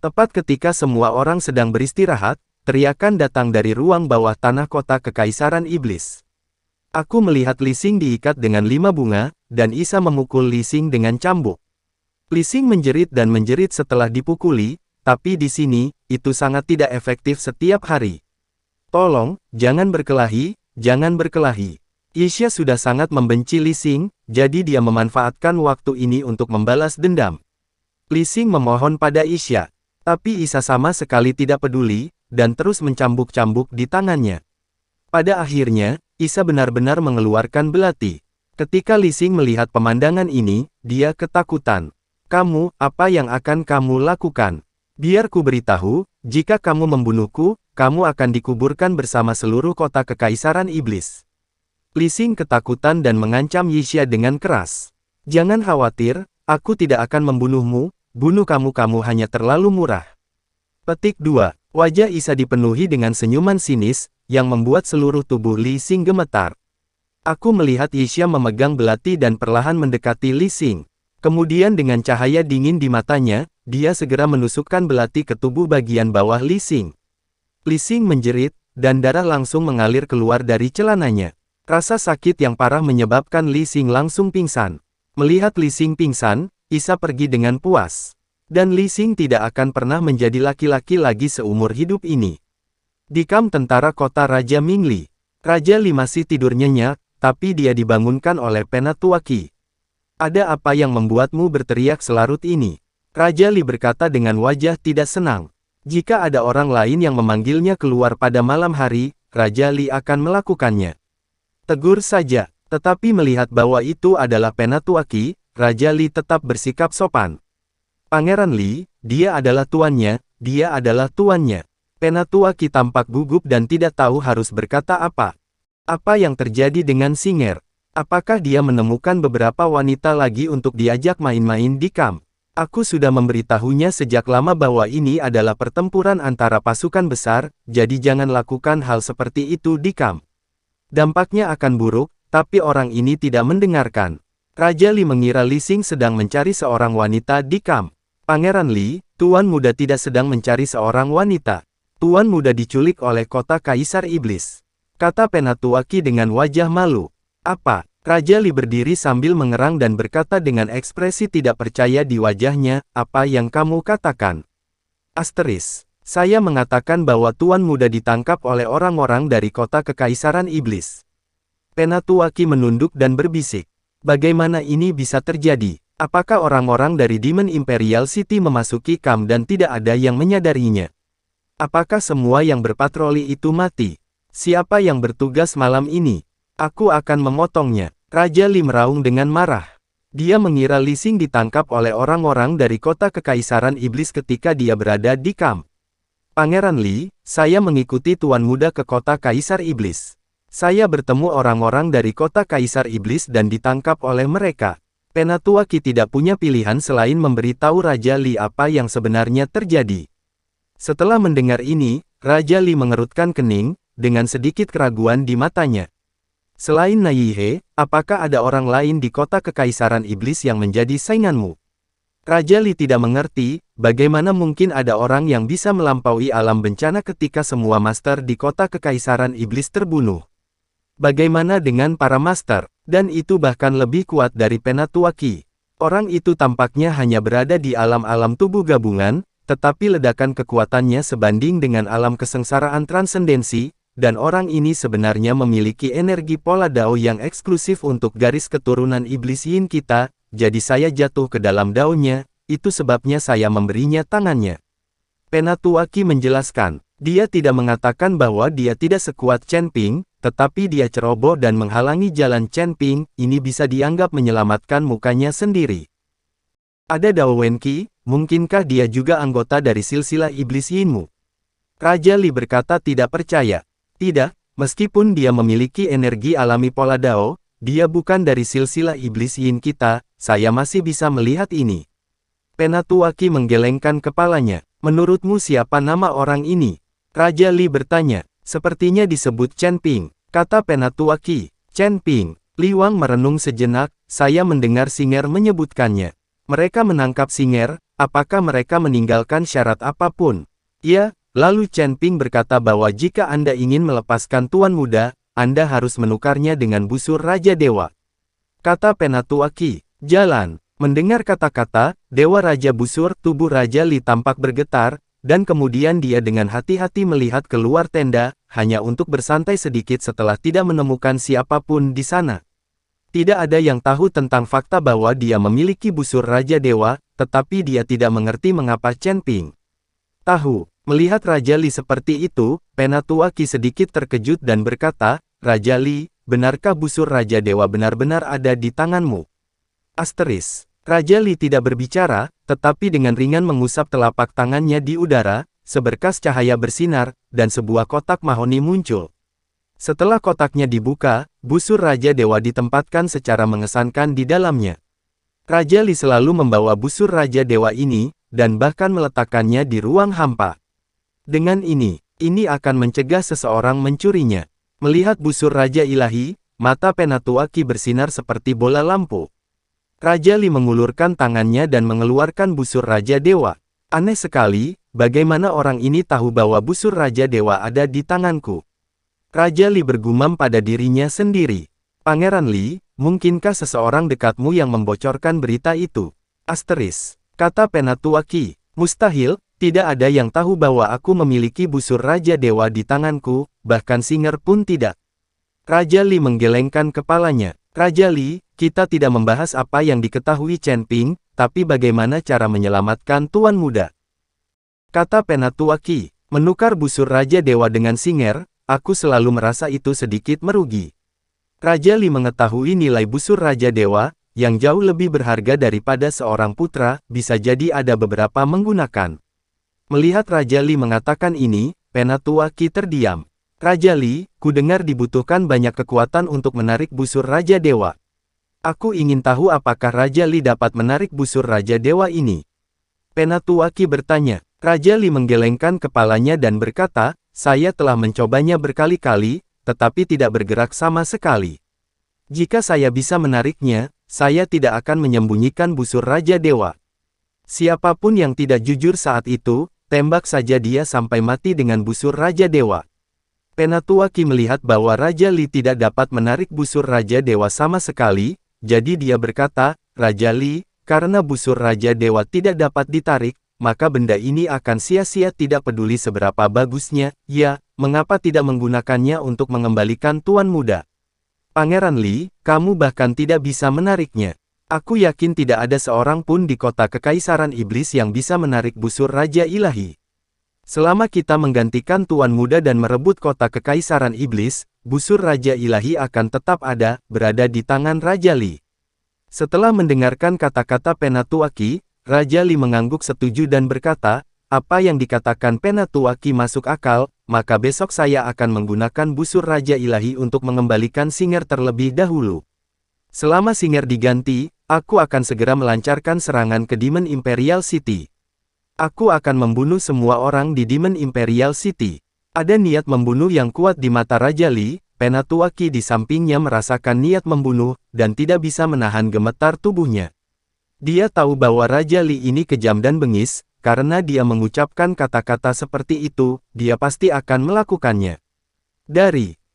Tepat ketika semua orang sedang beristirahat, teriakan datang dari ruang bawah tanah kota Kekaisaran Iblis. Aku melihat Li Xing diikat dengan 5 bunga, dan Isa memukul Li Xing dengan cambuk. Li Xing menjerit dan menjerit setelah dipukuli, tapi di sini, itu sangat tidak efektif setiap hari. Tolong, jangan berkelahi, jangan berkelahi. Isha sudah sangat membenci Li Xing, jadi dia memanfaatkan waktu ini untuk membalas dendam. Li Xing memohon pada Isha, tapi Isa sama sekali tidak peduli, dan terus mencambuk-cambuk di tangannya. Pada akhirnya, Isa benar-benar mengeluarkan belati. Ketika Li Xing melihat pemandangan ini, dia ketakutan. Kamu, apa yang akan kamu lakukan? Biar ku beritahu, jika kamu membunuhku, kamu akan dikuburkan bersama seluruh kota Kekaisaran Iblis. Li Xing ketakutan dan mengancam Yixia dengan keras. Jangan khawatir, aku tidak akan membunuhmu, bunuh kamu hanya terlalu murah. Petik 2. Wajah Isa dipenuhi dengan senyuman sinis, yang membuat seluruh tubuh Li Xing gemetar. Aku melihat Yixia memegang belati dan perlahan mendekati Li Xing. Kemudian dengan cahaya dingin di matanya, dia segera menusukkan belati ke tubuh bagian bawah Li Xing. Li Xing menjerit, dan darah langsung mengalir keluar dari celananya. Rasa sakit yang parah menyebabkan Li Xing langsung pingsan. Melihat Li Xing pingsan, Isa pergi dengan puas. Dan Li Xing tidak akan pernah menjadi laki-laki lagi seumur hidup ini. Di kamp tentara kota Raja Mingli, Raja Li masih tidur nyenyak, tapi dia dibangunkan oleh Penatuaki. Ada apa yang membuatmu berteriak selarut ini? Raja Li berkata dengan wajah tidak senang. Jika ada orang lain yang memanggilnya keluar pada malam hari, Raja Li akan melakukannya. Tegur saja, tetapi melihat bahwa itu adalah Penatuaki, Raja Li tetap bersikap sopan. Pangeran Li, dia adalah tuannya, dia adalah tuannya. Penatuaki tampak gugup dan tidak tahu harus berkata apa. Apa yang terjadi dengan Singer? Apakah dia menemukan beberapa wanita lagi untuk diajak main-main di kamp? Aku sudah memberitahunya sejak lama bahwa ini adalah pertempuran antara pasukan besar, jadi jangan lakukan hal seperti itu di kamp. Dampaknya akan buruk, tapi orang ini tidak mendengarkan. Raja Li mengira Li Xing sedang mencari seorang wanita di kamp. Pangeran Li, Tuan Muda tidak sedang mencari seorang wanita. Tuan Muda diculik oleh kota Kaisar Iblis. Kata Penatuaki dengan wajah malu. Apa? Raja Li berdiri sambil mengerang dan berkata dengan ekspresi tidak percaya di wajahnya, apa yang kamu katakan? Asteris. Saya mengatakan bahwa Tuan Muda ditangkap oleh orang-orang dari kota Kekaisaran Iblis. Penatuaki menunduk dan berbisik. Bagaimana ini bisa terjadi? Apakah orang-orang dari Demon Imperial City memasuki kamp dan tidak ada yang menyadarinya? Apakah semua yang berpatroli itu mati? Siapa yang bertugas malam ini? Aku akan memotongnya. Raja Li meraung dengan marah. Dia mengira Li Xing ditangkap oleh orang-orang dari kota Kekaisaran Iblis ketika dia berada di kamp. Pangeran Li, saya mengikuti Tuan Muda ke kota Kaisar Iblis. Saya bertemu orang-orang dari kota Kaisar Iblis dan ditangkap oleh mereka. Penatuaki tidak punya pilihan selain memberitahu Raja Li apa yang sebenarnya terjadi. Setelah mendengar ini, Raja Li mengerutkan kening, dengan sedikit keraguan di matanya. Selain Naihe, apakah ada orang lain di kota Kekaisaran Iblis yang menjadi sainganmu? Raja Li tidak mengerti, bagaimana mungkin ada orang yang bisa melampaui alam bencana ketika semua master di kota Kekaisaran Iblis terbunuh. Bagaimana dengan para master, dan itu bahkan lebih kuat dari Penatuaki. Orang itu tampaknya hanya berada di alam-alam tubuh gabungan, tetapi ledakan kekuatannya sebanding dengan alam kesengsaraan transendensi, dan orang ini sebenarnya memiliki energi pola Dao yang eksklusif untuk garis keturunan Iblis Yin kita. Jadi saya jatuh ke dalam daunnya, itu sebabnya saya memberinya tangannya. Penatuaki menjelaskan, dia tidak mengatakan bahwa dia tidak sekuat Chen Ping, tetapi dia ceroboh dan menghalangi jalan Chen Ping, ini bisa dianggap menyelamatkan mukanya sendiri. Ada Dao Wenqi, mungkinkah dia juga anggota dari silsilah Iblis Yinmu? Raja Li berkata tidak percaya. Tidak, meskipun dia memiliki energi alami pola Dao, dia bukan dari silsilah Iblis Yin kita, saya masih bisa melihat ini. Penatuaki menggelengkan kepalanya. Menurutmu siapa nama orang ini? Raja Li bertanya. Sepertinya disebut Chen Ping, kata Penatuaki. Chen Ping. Li Wang merenung sejenak, saya mendengar Singer menyebutkannya. Mereka menangkap Singer, apakah mereka meninggalkan syarat apapun? Ya, lalu Chen Ping berkata bahwa jika Anda ingin melepaskan Tuan Muda, Anda harus menukarnya dengan busur Raja Dewa. Kata Penatuaki, jalan. Mendengar kata-kata, Dewa Raja Busur, tubuh Raja Li tampak bergetar, dan kemudian dia dengan hati-hati melihat keluar tenda, hanya untuk bersantai sedikit setelah tidak menemukan siapapun di sana. Tidak ada yang tahu tentang fakta bahwa dia memiliki busur Raja Dewa, tetapi dia tidak mengerti mengapa Chen Ping tahu. Melihat Raja Li seperti itu, Penatuaki sedikit terkejut dan berkata, Raja Li, benarkah busur Raja Dewa benar-benar ada di tanganmu? Raja Li tidak berbicara, tetapi dengan ringan mengusap telapak tangannya di udara, seberkas cahaya bersinar, dan sebuah kotak mahoni muncul. Setelah kotaknya dibuka, busur Raja Dewa ditempatkan secara mengesankan di dalamnya. Raja Li selalu membawa busur Raja Dewa ini, dan bahkan meletakkannya di ruang hampa. Dengan ini akan mencegah seseorang mencurinya. Melihat busur Raja Ilahi, mata Penatuaki bersinar seperti bola lampu. Raja Li mengulurkan tangannya dan mengeluarkan busur Raja Dewa. Aneh sekali, bagaimana orang ini tahu bahwa busur Raja Dewa ada di tanganku? Raja Li bergumam pada dirinya sendiri. Pangeran Li, mungkinkah seseorang dekatmu yang membocorkan berita itu? Kata Penatuaki, mustahil, tidak ada yang tahu bahwa aku memiliki busur Raja Dewa di tanganku, bahkan Singer pun tidak. Raja Li menggelengkan kepalanya. Raja Li, kita tidak membahas apa yang diketahui Chen Ping, tapi bagaimana cara menyelamatkan Tuan Muda. Kata Penatuaki, menukar busur Raja Dewa dengan Singer, aku selalu merasa itu sedikit merugi. Raja Li mengetahui nilai busur Raja Dewa, yang jauh lebih berharga daripada seorang putra, bisa jadi ada beberapa menggunakan. Melihat Raja Li mengatakan ini, Penatuaki terdiam. Raja Li, kudengar dibutuhkan banyak kekuatan untuk menarik busur Raja Dewa. Aku ingin tahu apakah Raja Li dapat menarik busur Raja Dewa ini. Penatuaki bertanya. Raja Li menggelengkan kepalanya dan berkata, saya telah mencobanya berkali-kali, tetapi tidak bergerak sama sekali. Jika saya bisa menariknya, saya tidak akan menyembunyikan busur Raja Dewa. Siapapun yang tidak jujur saat itu, tembak saja dia sampai mati dengan busur Raja Dewa. Penatuaki melihat bahwa Raja Li tidak dapat menarik busur Raja Dewa sama sekali, jadi dia berkata, Raja Li, karena busur Raja Dewa tidak dapat ditarik, maka benda ini akan sia-sia tidak peduli seberapa bagusnya, ya, mengapa tidak menggunakannya untuk mengembalikan Tuan Muda? Pangeran Li, kamu bahkan tidak bisa menariknya. Aku yakin tidak ada seorang pun di kota Kekaisaran Iblis yang bisa menarik busur Raja Ilahi. Selama kita menggantikan Tuan Muda dan merebut kota Kekaisaran Iblis, busur Raja Ilahi akan tetap berada di tangan Raja Li. Setelah mendengarkan kata-kata Penatuaki, Raja Li mengangguk setuju dan berkata, apa yang dikatakan Penatuaki masuk akal, maka besok saya akan menggunakan busur Raja Ilahi untuk mengembalikan Singer terlebih dahulu. Selama Singer diganti, aku akan segera melancarkan serangan ke Demon Imperial City. Aku akan membunuh semua orang di Demon Imperial City. Ada niat membunuh yang kuat di mata Raja Li, Penatuaki di sampingnya merasakan niat membunuh, dan tidak bisa menahan gemetar tubuhnya. Dia tahu bahwa Raja Li ini kejam dan bengis, karena dia mengucapkan kata-kata seperti itu, dia pasti akan melakukannya.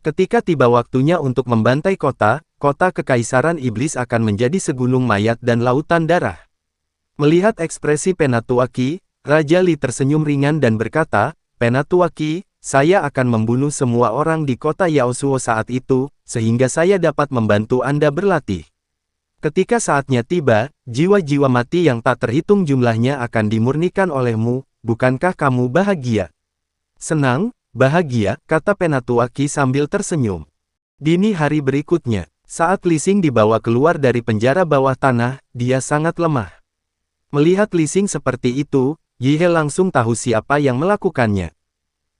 Ketika tiba waktunya untuk membantai kota, kota Kekaisaran Iblis akan menjadi segunung mayat dan lautan darah. Melihat ekspresi Penatuaki, Raja Li tersenyum ringan dan berkata, Penatuaki, saya akan membunuh semua orang di kota Yaosuo saat itu, sehingga saya dapat membantu Anda berlatih. Ketika saatnya tiba, jiwa-jiwa mati yang tak terhitung jumlahnya akan dimurnikan olehmu, bukankah kamu bahagia? Senang, bahagia, kata Penatuaki sambil tersenyum. Dini hari berikutnya, saat Li Xing dibawa keluar dari penjara bawah tanah, dia sangat lemah. Melihat Li Xing seperti itu, Yi He langsung tahu siapa yang melakukannya.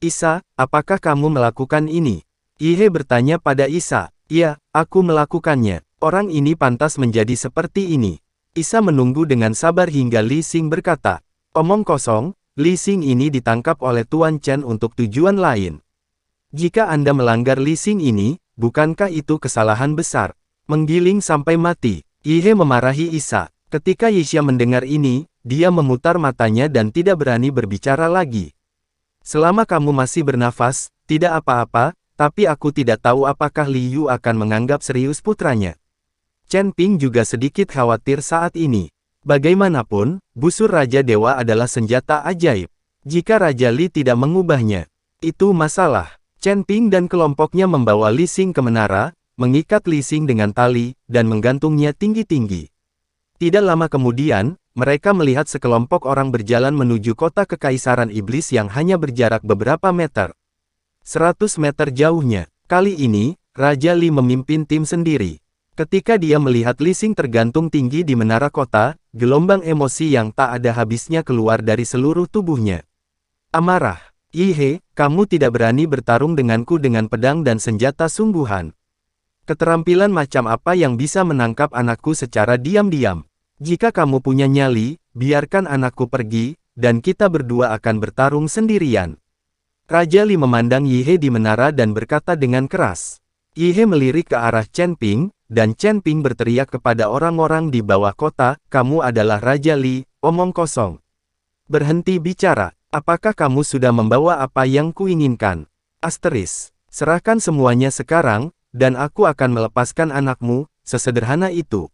Isa, apakah kamu melakukan ini? Yi He bertanya pada Isa. Iya, aku melakukannya. Orang ini pantas menjadi seperti ini. Isa menunggu dengan sabar hingga Li Xing berkata. Omong kosong, Li Xing ini ditangkap oleh Tuan Chen untuk tujuan lain. Jika Anda melanggar Li Xing ini, bukankah itu kesalahan besar? Menggiling sampai mati. Yi He memarahi Isa. Ketika Yixia mendengar ini, dia memutar matanya dan tidak berani berbicara lagi. Selama kamu masih bernafas, tidak apa-apa, tapi aku tidak tahu apakah Li Yu akan menganggap serius putranya. Chen Ping juga sedikit khawatir saat ini. Bagaimanapun, busur Raja Dewa adalah senjata ajaib. Jika Raja Li tidak mengubahnya, itu masalah. Chen Ping dan kelompoknya membawa Li Xing ke menara, mengikat Li Xing dengan tali, dan menggantungnya tinggi-tinggi. Tidak lama kemudian, mereka melihat sekelompok orang berjalan menuju kota Kekaisaran Iblis yang hanya berjarak beberapa meter. 100 meter jauhnya. Kali ini, Raja Li memimpin tim sendiri. Ketika dia melihat Li Xing tergantung tinggi di menara kota, gelombang emosi yang tak ada habisnya keluar dari seluruh tubuhnya. Amarah. Yihe, kamu tidak berani bertarung denganku dengan pedang dan senjata sungguhan. Keterampilan macam apa yang bisa menangkap anakku secara diam-diam? Jika kamu punya nyali, biarkan anakku pergi, dan kita berdua akan bertarung sendirian. Raja Li memandang Yihe di menara dan berkata dengan keras. Yihe melirik ke arah Chen Ping, dan Chen Ping berteriak kepada orang-orang di bawah kota, kamu adalah Raja Li, omong kosong. Berhenti bicara, apakah kamu sudah membawa apa yang kuinginkan? Asteris, serahkan semuanya sekarang, dan aku akan melepaskan anakmu, sesederhana itu.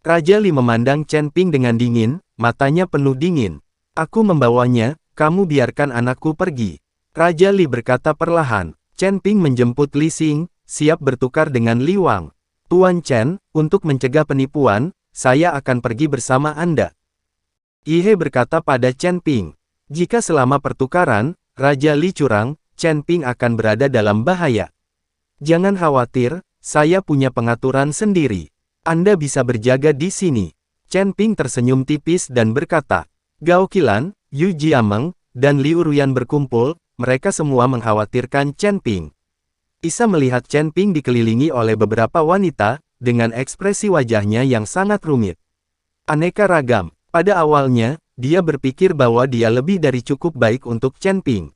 Raja Li memandang Chen Ping dengan dingin, matanya penuh dingin. Aku membawanya, kamu biarkan anakku pergi. Raja Li berkata perlahan. Chen Ping menjemput Li Xing, siap bertukar dengan Li Wang. Tuan Chen, untuk mencegah penipuan, saya akan pergi bersama Anda. Yihe berkata pada Chen Ping. Jika selama pertukaran, Raja Li curang, Chen Ping akan berada dalam bahaya. Jangan khawatir, saya punya pengaturan sendiri. Anda bisa berjaga di sini. Chen Ping tersenyum tipis dan berkata, Gao Qilan, Yu Jiameng, dan Liu Ruyan berkumpul, mereka semua mengkhawatirkan Chen Ping. Isa melihat Chen Ping dikelilingi oleh beberapa wanita, dengan ekspresi wajahnya yang sangat rumit. Aneka ragam. Pada awalnya, dia berpikir bahwa dia lebih dari cukup baik untuk Chen Ping.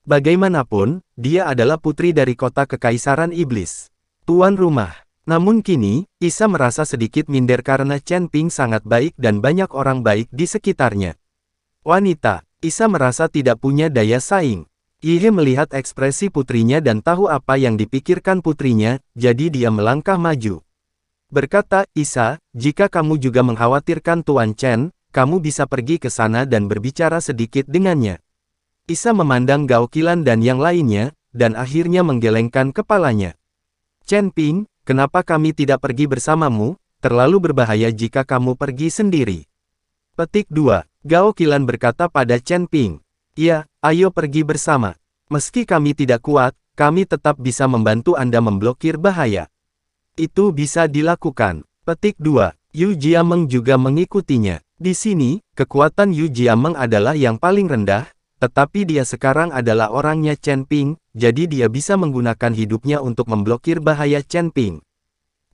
Bagaimanapun, dia adalah putri dari kota Kekaisaran Iblis. Tuan rumah. Namun kini, Isa merasa sedikit minder karena Chen Ping sangat baik dan banyak orang baik di sekitarnya. Wanita, Isa merasa tidak punya daya saing. Yihe melihat ekspresi putrinya dan tahu apa yang dipikirkan putrinya, jadi dia melangkah maju. Berkata, Isa, jika kamu juga mengkhawatirkan Tuan Chen, kamu bisa pergi ke sana dan berbicara sedikit dengannya. Isa memandang Gao Qilan dan yang lainnya, dan akhirnya menggelengkan kepalanya. Chen Ping, kenapa kami tidak pergi bersamamu? Terlalu berbahaya jika kamu pergi sendiri. Petik 2. Gao Qilan berkata pada Chen Ping. Ya, ayo pergi bersama. Meski kami tidak kuat, kami tetap bisa membantu Anda memblokir bahaya. Itu bisa dilakukan. Petik 2. Yu Jiameng juga mengikutinya. Di sini, kekuatan Yu Jiameng adalah yang paling rendah, tetapi dia sekarang adalah orangnya Chen Ping, jadi dia bisa menggunakan hidupnya untuk memblokir bahaya Chen Ping.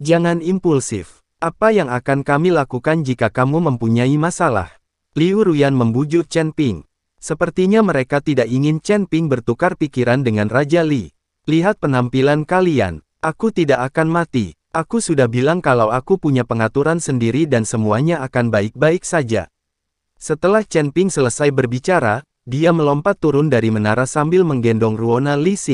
Jangan impulsif. Apa yang akan kami lakukan jika kamu mempunyai masalah? Liu Ruyan membujuk Chen Ping. Sepertinya mereka tidak ingin Chen Ping bertukar pikiran dengan Raja Li. Lihat penampilan kalian. Aku tidak akan mati. Aku sudah bilang kalau aku punya pengaturan sendiri dan semuanya akan baik-baik saja. Setelah Chen Ping selesai berbicara, dia melompat turun dari menara sambil menggendong Ruona Li Xing.